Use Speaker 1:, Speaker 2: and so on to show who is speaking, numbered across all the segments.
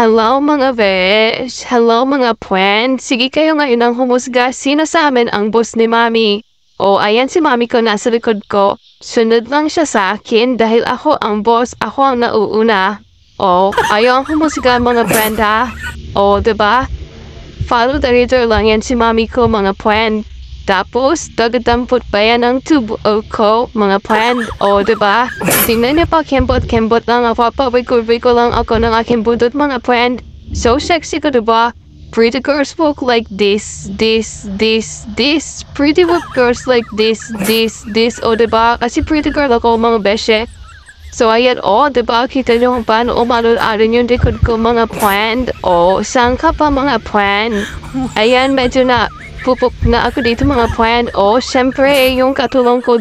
Speaker 1: Hello mga besh! Hello mga friend! Sige kayo ngayon ang humusga. Sino sa amin ang boss ni Mami? O ayan si Mami ko nasa likod ko. Sunod lang siya sa akin dahil ako ang boss. Ako ang nauuna. O ayaw ang humusga mga friend ha? O diba? Follow the leader lang yan si Mami ko mga friend. Tapos, dagadampot pa yan ang tubo ko, mga friend. O, diba? Tingnan niyo pa, kembot lang ako. Pawig-wig lang ako ng aking budot, mga friend. So sexy ko, diba? Pretty girls walk like this. Pretty girls like this. O, diba? Kasi pretty girl ako, mga beshe. So, ayan, diba? Kita niyo kung paano umalul-alun yung likod ko, mga friend. O, saan ka pa, mga friend? Ayan, medyo na pupok na ako dito mga friend. O, syempre, yung katulong ko,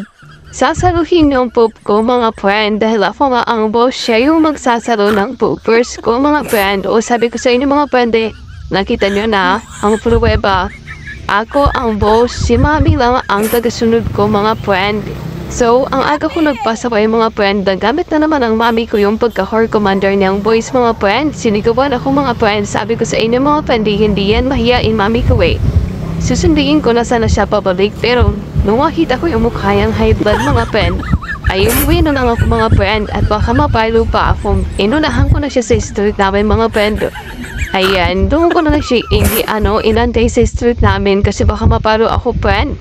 Speaker 1: sasaluhin yung poop ko mga friend. Dahil ako nga ang boss, siya yung magsasalo ng poopers ko mga friend. O, sabi ko sa inyo mga friend nakita nyo na ang pruweba. Ako ang boss, si Mami lang ang tagasunod ko mga friend. So, ang aga ko nagpasaway mga friend, nagamit na naman ang Mami ko yung pagka-core commander niyang boys mga friend. Sinigawan ako mga friend, sabi ko sa inyo mga friend, hindi yan mahiyain Mami ko Susundiin ko na sana siya pabalik pero nung makita ko yung mukha niyang high blood mga friend, ay umuwi na lang ako mga friend at baka mapalo pa ako. Inunahan ko na siya sa street namin mga friend. Ayan, doon ko na lang siya inantay sa street namin kasi baka mapalo ako friend.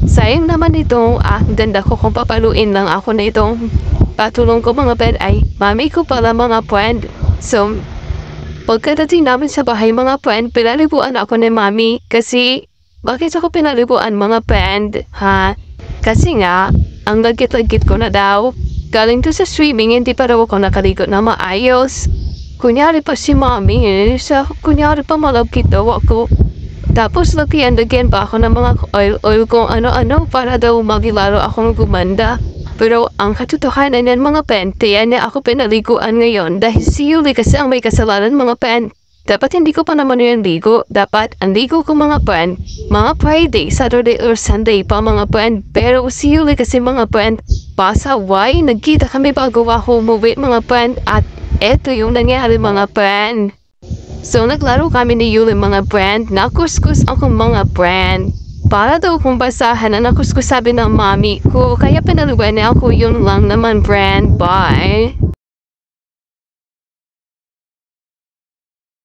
Speaker 1: Sayang naman itong ganda ko kung papaluin lang ako na itong patulong ko mga friend ay Mami ko pala mga friend. So, pagkadating namin sa bahay mga friend, pinalibuan ako ni Mami kasi bakit ako pinalibuan mga friend, ha? Kasi nga, ang lagit-lagit ko na daw. Galing to sa swimming, hindi pa raw ako nakaligot na maayos. Kunyari pa si Mami, kunyari pa malagkit daw ako. Tapos lagyan pa ako ng mga oil kung ano-ano para daw magilaro akong gumanda. Pero ang katotohanan yan mga friend, tiyan na ako pinaliguan ngayon dahil si Yuli kasi ang may kasalanan mga friend. Dapat hindi ko pa naman yung ligo. Dapat ang ligo ko mga friend, mga Friday, Saturday or Sunday pa mga friend. Pero si Yuli kasi mga friend, pasaway, nagkita kami bago ako umuwi mga friend. At eto yung nangyari mga friend. So naglaro kami ni Yuli mga friend, nakuskus ako mga friend. Para daw kung basahan na nakuskus sabi ng Mami ko, kaya pinaluan niya ako yun lang naman friend. Bye!